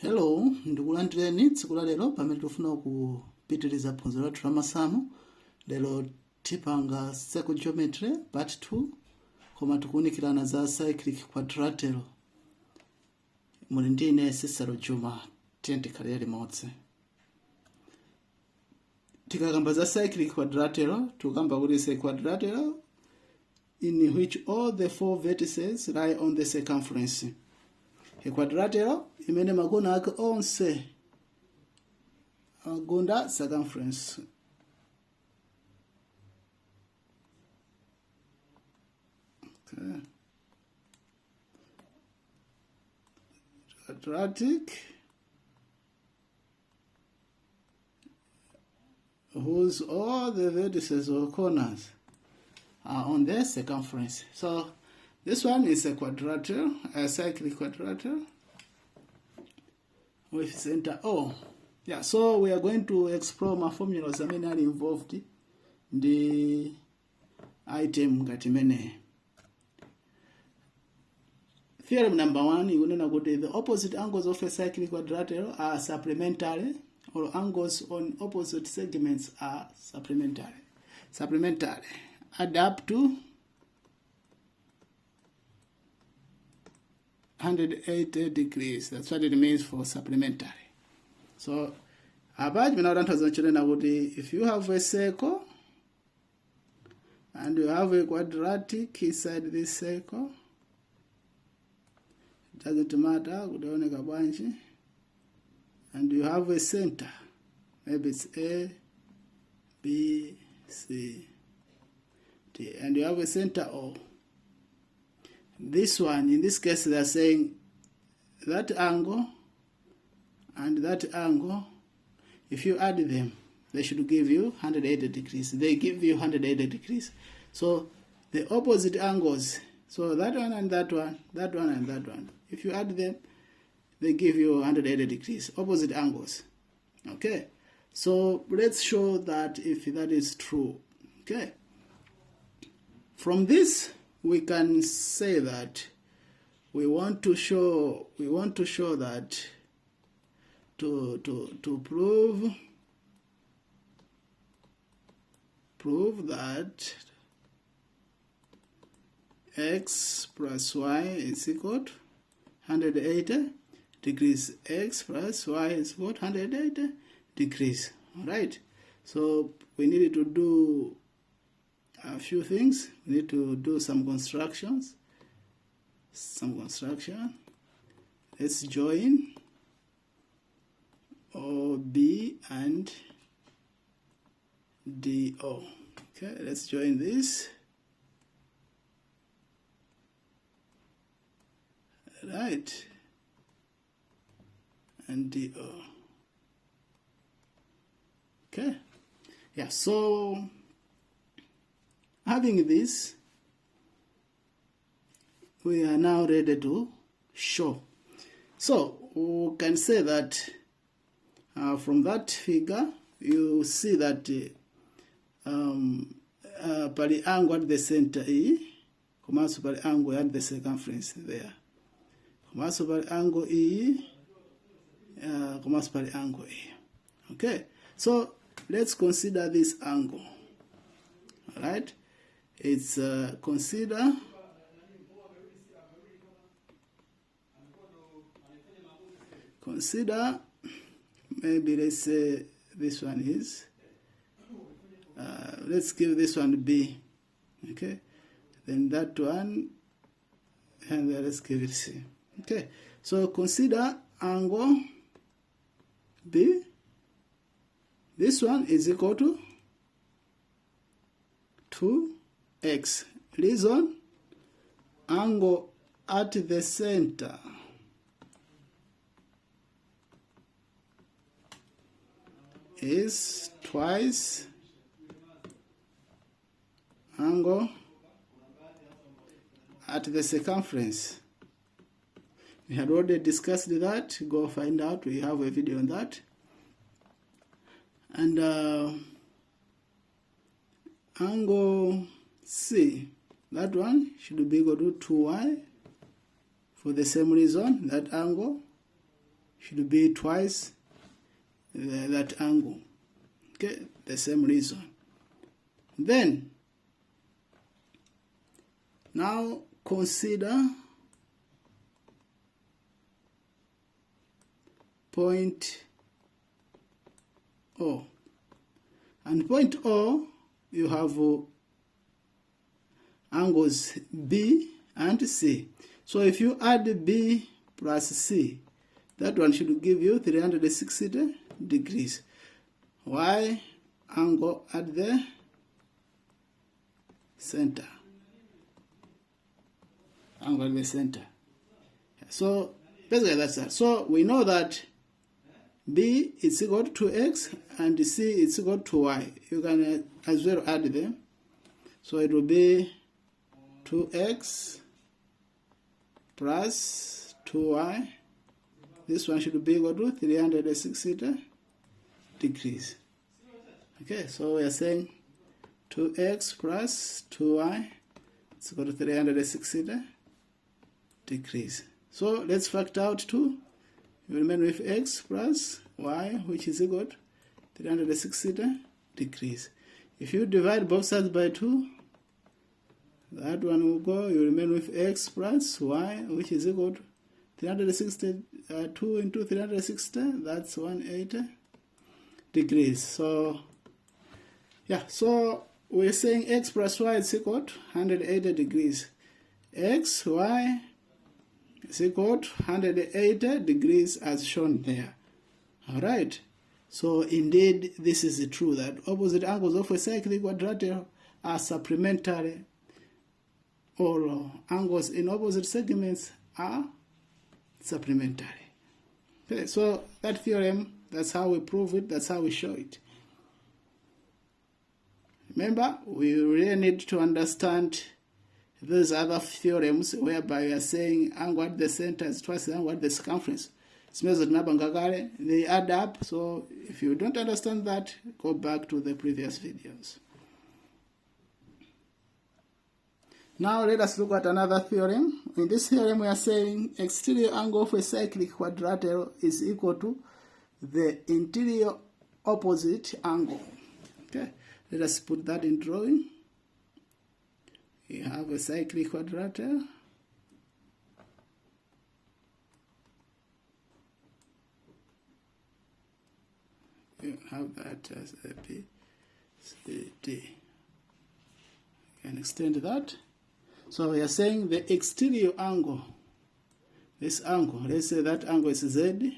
Hello, ndikulandireni tsiku la lero pamene tikufuna kupitiriza phunziro lathu la masamu. Lero tipanga circle geometry part 2 koma tikuunikirana za cyclic quadrilateral. Muli ndine Cicero Juma tikhale limodzi. Tikakamba za cyclic quadrilateral tikukamba kuti is a quadrilateral in which all the four vertices lie on the circumference. A quadrilateral imene makona ake onse agunda circumference. Okay. Quadratic whose all the vertices or corners are on the circumference. So this one is a quadrilateral, a cyclic quadrilateral with center O. Yeah, so we are going to explore my formulas that are involved in the item gatimene. Theorem number 1, you know that the opposite angles of a cyclic quadrilateral are supplementary, or angles on opposite segments are supplementary. Supplementary add up to 180 degrees. That's what it means for supplementary. So, if you have a circle and you have a quadratic inside this circle, it doesn't matter, and you have a center, maybe it's A, B, C, D, and you have a center O. This one, in this case, they are saying that angle and that angle, if you add them, they should give you 180 degrees. They give you 180 degrees. So the opposite angles, so that one and that one, that one and that one, if you add them, they give you 180 degrees, opposite angles. Okay, so let's show that if that is true. Okay, from this we can say that we want to show that to prove that x plus y is equal to 180 degrees. X plus y is equal to 180 degrees. All right, so we needed to do a few things. We need to do some constructions. Let's join OB and DO. Okay, let's join this. Right, and DO. Okay, yeah, so having this, we are now ready to show. So we can say that from that figure, you see that pali angle at the center E, komanso pali angle at the circumference there. Komanso pali angle E, komanso pali angle E. Okay, so let's consider this angle. All right. It's consider maybe let's say this one is let's give this one B. Okay, then that one, and then let's give it C. Okay, so consider angle B. This one is equal to 2x. Reason, angle at the center is twice angle at the circumference. We had already discussed that. Go find out. We have a video on that. And angle C, that one should be equal to 2y. For the same reason, that angle should be twice that angle. Okay, the same reason. Then, now consider point O. And point O, you have angles B and C. So if you add B plus C, that one should give you 360 degrees. Y angle at the center. Angle at the center. So basically that's that. So we know that B is equal to X and C is equal to Y. You can as well add them. So it will be 2X plus 2Y. This one should be equal to 360 degrees. Okay, so we are saying 2X plus 2Y is equal to 360 degrees. So let's factor out 2. You remain with X plus Y, which is equal to 360 degrees. If you divide both sides by 2, that one will go. You remain with X plus Y, which is equal to 360, 2 into 360, that's 180 degrees. So, yeah, so we're saying X plus Y is equal to 180 degrees. X, Y is equal to 180 degrees as shown there. Alright, so indeed this is true that opposite angles of a cyclic quadrilateral are supplementary, or angles in opposite segments are supplementary. Okay, so that theorem, that's how we prove it, that's how we show it. Remember, we really need to understand those other theorems whereby we are saying angle at the center is twice the angle at the circumference. They add up, so if you don't understand that, go back to the previous videos. Now let us look at another theorem. In this theorem we are saying exterior angle of a cyclic quadrilateral is equal to the interior opposite angle. Okay, let us put that in drawing. We have a cyclic quadrilateral. You have that as a B, C, D. You can extend that. So we are saying the exterior angle, this angle, let's say that angle is Z,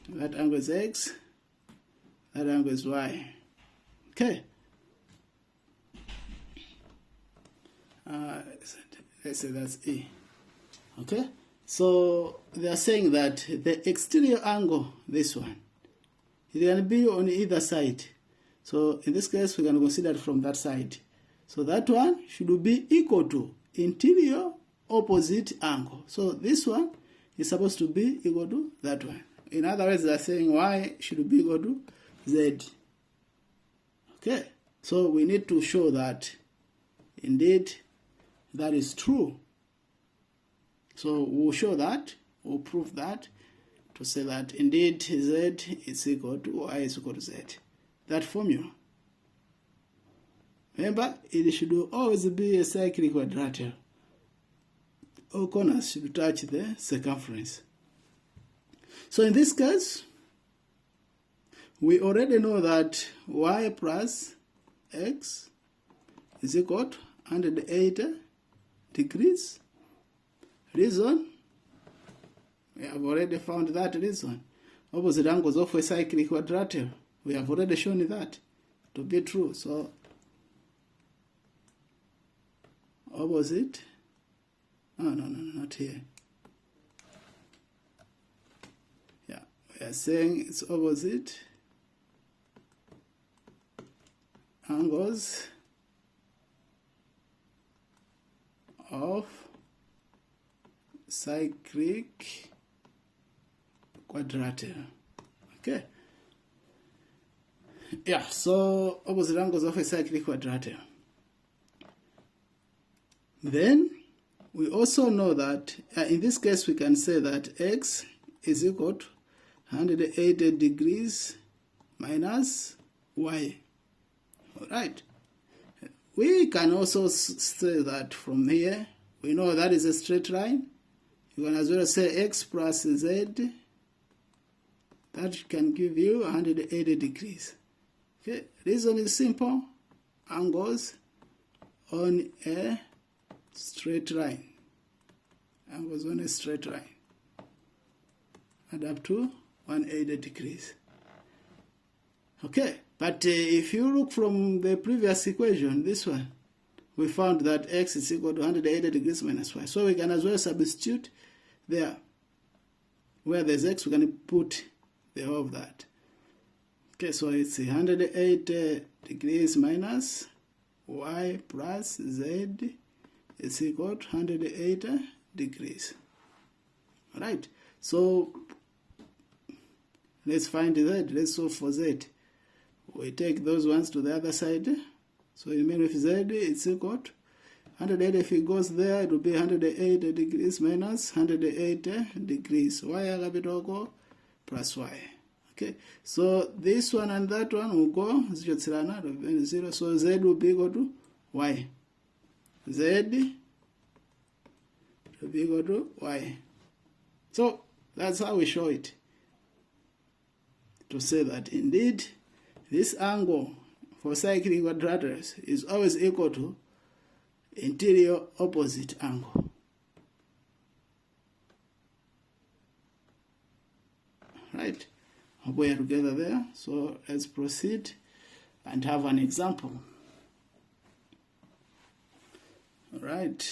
that angle is X, that angle is Y. Okay. Let's say that's E. Okay. So they are saying that the exterior angle, this one, it can be on either side. So in this case, we can consider it from that side. So that one should be equal to interior opposite angle. So this one is supposed to be equal to that one. In other words, they are saying Y should be equal to Z. Okay. So we need to show that indeed that is true. So we'll show that, we'll prove that, to say that indeed Z is equal to Y is equal to Z. That formula. Remember, it should always be a cyclic quadrilateral. All corners should touch the circumference. So in this case, we already know that Y plus X is equal to 180 degrees. Reason? We have already found that reason. Opposite angles of a cyclic quadrilateral. We have already shown that to be true. So opposite, no, not here. Yeah, we are saying it's opposite angles of cyclic quadrilateral. Okay. Yeah, so opposite angles of a cyclic quadrilateral. Then we also know that in this case we can say that X is equal to 180 degrees minus y. All right. We can also say that from here, we know that is a straight line. You can as well say x plus z. That can give you 180 degrees. Okay, reason is simple. Angles on a straight line. Angles on a straight line. Add up to 180 degrees. Okay, but if you look from the previous equation, this one, we found that x is equal to 180 degrees minus y. So we can as well substitute there. Where there's x, we can put the whole of that. Okay, so it's 180 degrees minus y plus z is equal to 180 degrees. All right, so let's find z. Let's solve for z. We take those ones to the other side. So you mean with z, it's equal to 180. If it goes there, it will be 180 degrees minus 180 degrees. Y capital go plus y. Okay, so this one and that one will go 0. So z will be equal to y. Z will be equal to y. So that's how we show it. To say that indeed this angle for cyclic quadrilaterals is always equal to interior opposite angle. Right? Hope we are together there. So let's proceed and have an example. All right.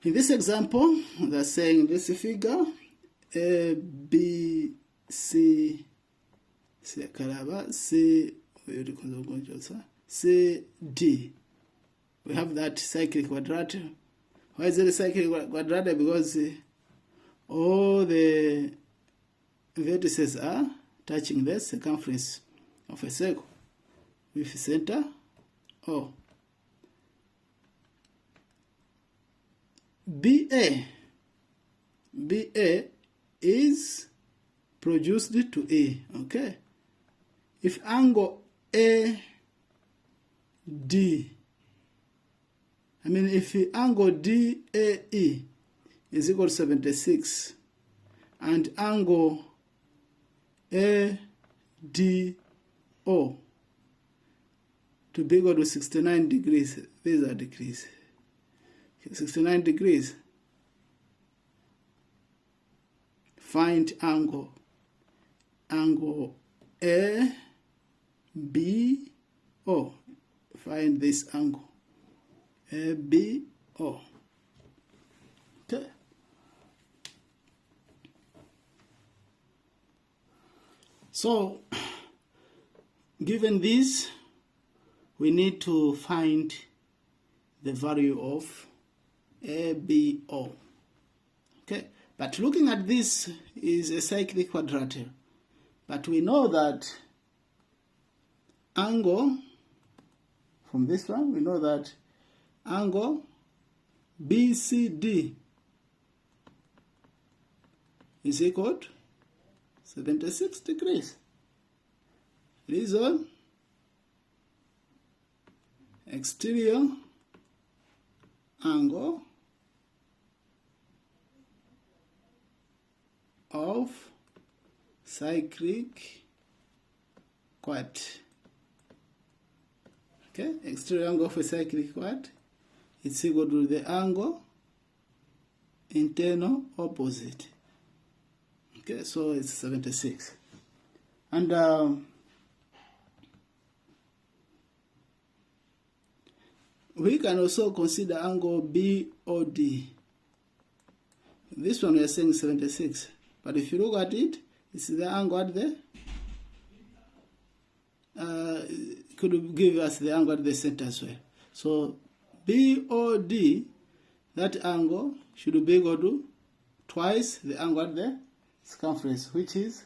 In this example, they're saying this figure A, B, C, C, D. We have that cyclic quadrilateral. Why is it a cyclic quadrilateral? Because all the vertices are touching the circumference of a circle with center O. BA is produced to E. Okay. If angle if angle DAE is equal to 76 and angle ADO to be equal to 69 degrees, these are degrees. 69 degrees. Find angle ABO. Find this angle ABO. Okay. So, given this, we need to find the value of ABO. Okay, but looking at this is a cyclic quadrilateral. But we know that angle, from this one, we know that angle BCD is equal to 76 degrees. Reason, exterior angle of cyclic quad. Okay, exterior angle of a cyclic quad is equal to the angle internal opposite. Okay, so it's 76. And we can also consider angle BOD. This one we are saying 76. But if you look at it, it's the angle at the could give us the angle at the center as well. So BOD, that angle should be equal to twice the angle at the circumference, which is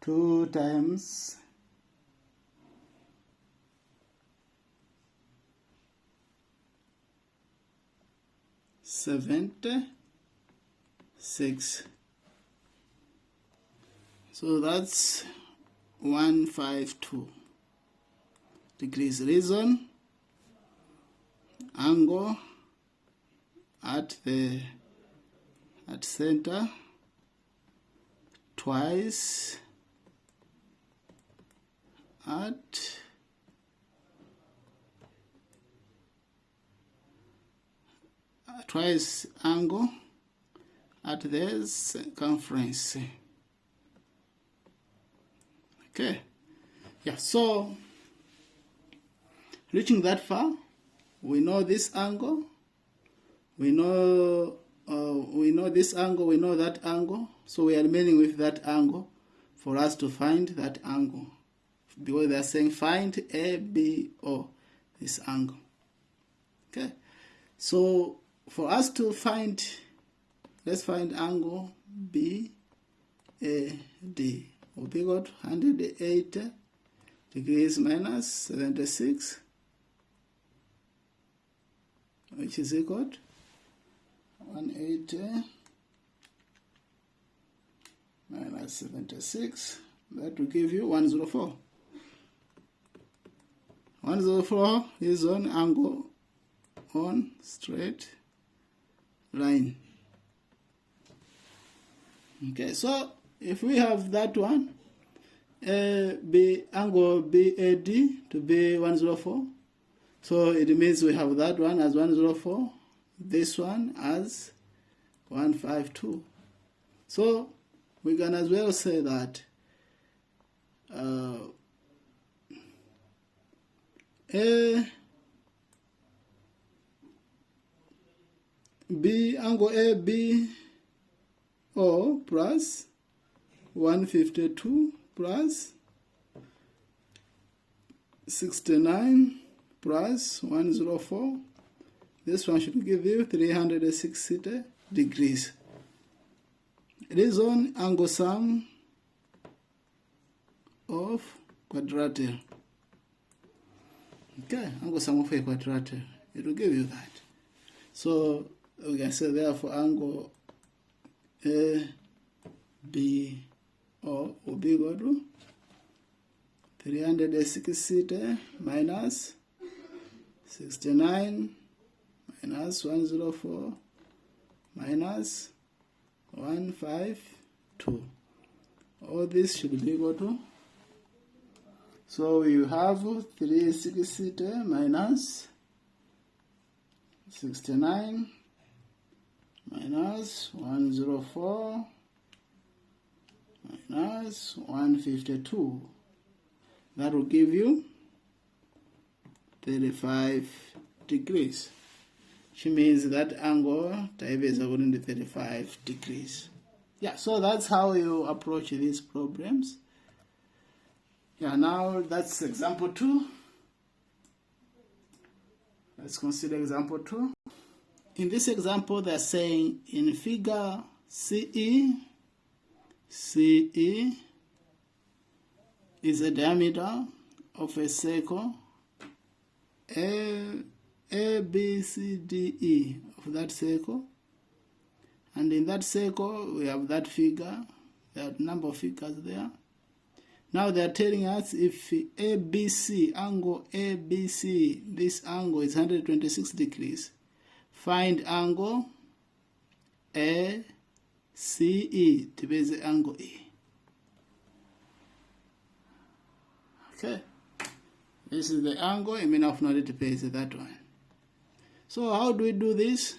2 times 76. 6. So that's 152 degrees. Reason, angle at center twice angle at the circumference. Okay, yeah, so reaching that far, we know this angle, we know this angle, we know that angle, so we are remaining with that angle for us to find that angle, because they are saying find A, B, O, this angle. Okay, so for us to find, let's find angle BAD. Will be equal to 180 degrees minus 76, which is equal to 180 minus 76. That will give you 104. 104 is on angle on straight line. Okay, so if we have that one, angle BAD to be 104, so it means we have that one as 104, this one as 152. So we can as well say that angle ABO plus 152 plus 69 plus 104. This one should give you 360 degrees. It is on angle sum of quadrilateral. Okay, angle sum of a quadrilateral. It will give you that. So we can say therefore angle ABO will be equal to 360 minus 69 minus 104 minus 152. All this should be equal to, so you have 360 minus 69 minus 104 minus 152. That will give you 35 degrees, which means that angle type is according to 35 degrees. Yeah, so that's how you approach these problems. Yeah, now that's example 2. Let's consider example 2. In this example, they're saying in figure CE is a diameter of a circle ABCDE of that circle, and in that circle we have that figure, there are a number of figures there. Now they are telling us if ABC, angle ABC, this angle is 126 degrees, find angle ACE to be the angle E. Okay, this is the angle, I mean of knowledge to pay is that one. So how do we do this?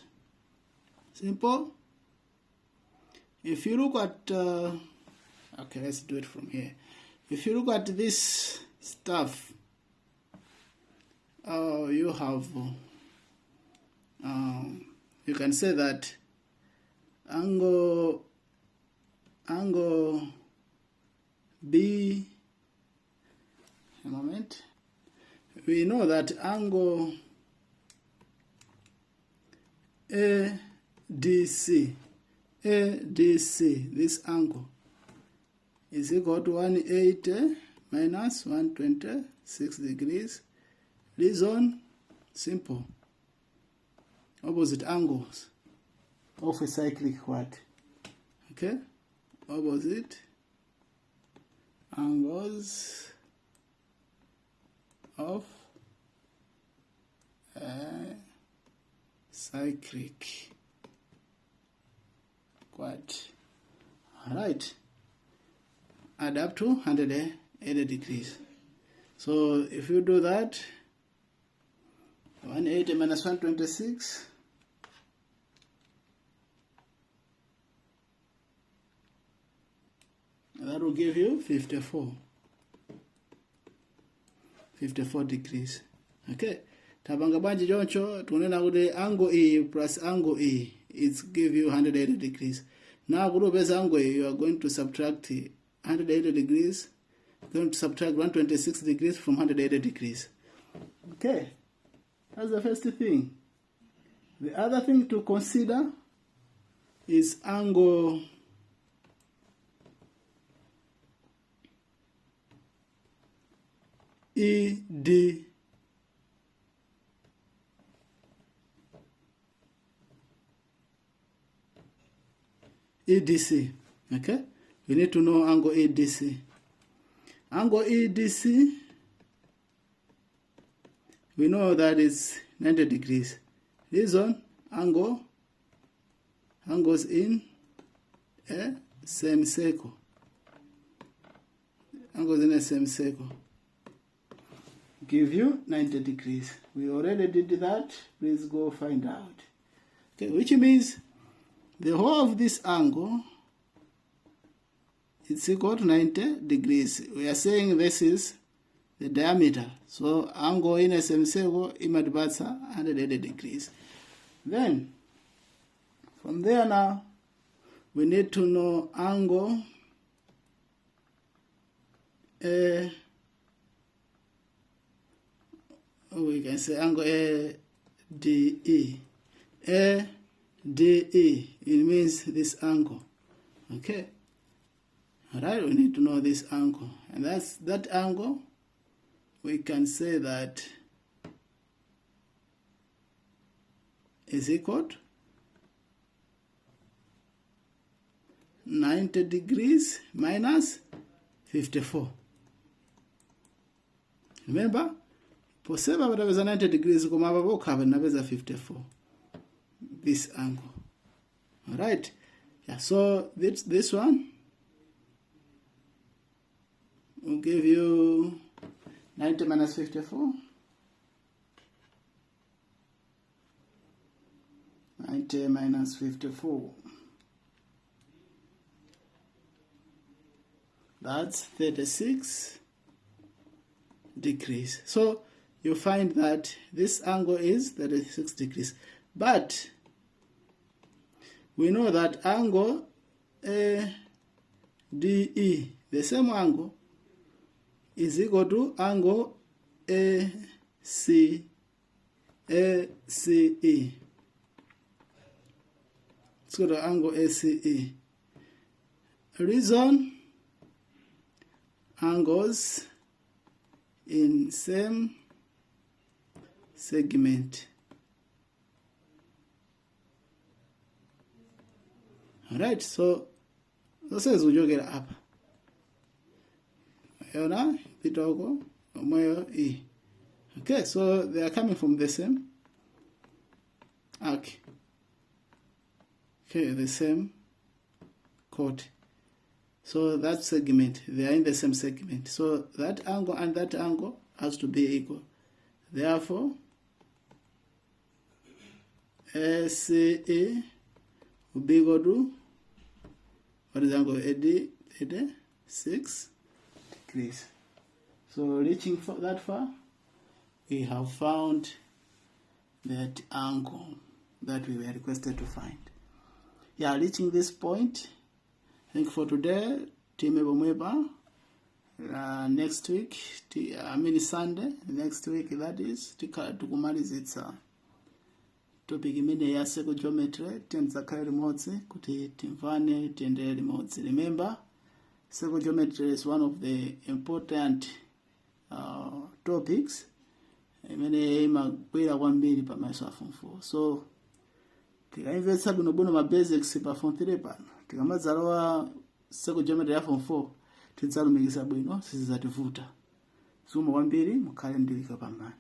Simple. If you look at, okay, let's do it from here. If you look at this stuff, you have, you can say that angle B, a moment, we know that angle ADC, this angle is equal to 180 minus 126 degrees. Reason, simple. Opposite angles of a cyclic what? Okay, opposite angles of a cyclic quad. Alright, add up to 180 degrees. So if you do that, 180 minus 126, that will give you 54 degrees. Okay, tabanga banji joncho tunena kuti angle E plus angle E is give you 180 degrees. Now group as angle E, you are going to subtract 180 degrees, going to subtract 126 degrees from 180 degrees. Okay, that's the first thing. The other thing to consider is angle ED. EDC. Okay, we need to know angle EDC. Angle EDC, we know that is 90 degrees. This one, angles in a same circle. Angles in a same circle give you 90 degrees. We already did that. Please go find out. Okay, which means the whole of this angle is equal to 90 degrees. We are saying this is the diameter. So angle in a same circle imadibatsa 180 degrees. Then from there now we need to know angle we can say angle ADE. ADE, it means this angle. Okay. Alright, we need to know this angle. And that's that angle. We can say that is equal to 90 degrees minus 54. Remember? Poseba bataweza 90 degrees koma ababokha banabeza 54. This angle. Alright. Yeah, so this one will give you 90 minus 54. 90 minus 54. That's 36 degrees. So you find that this angle is 36 degrees. But we know that angle ADE, the same angle, is equal to angle ACE. It's equal to angle ACE. Reason, angles in same segment. Alright, so this is ujogera hapa. Yona pitoko moyo E. Okay, so they are coming from the same arc. Okay, the same chord. So that segment, they are in the same segment. So that angle and that angle has to be equal. Therefore, ACE will be equal to, what is angle AD? 86 degrees. So reaching that far, we have found that angle that we were requested to find. Yeah, reaching this point, I think for today, next week, Sunday, next week, that is, tukumalizitsa topic imene ya circle geometry, tenzakhala limodzi kuti timvane tiendere limodzi. Remember, circle geometry is one of the important topics imene imagwira kwambiri pa maso a form 4. So tikaimvetsa bwinobwino ma basics pa form 3 pano, tikamadzalowa circle geometry ya form 4 tidzalumikiza bwino sizativuta. Zikomo kwambiri mukhale ndi kupambana.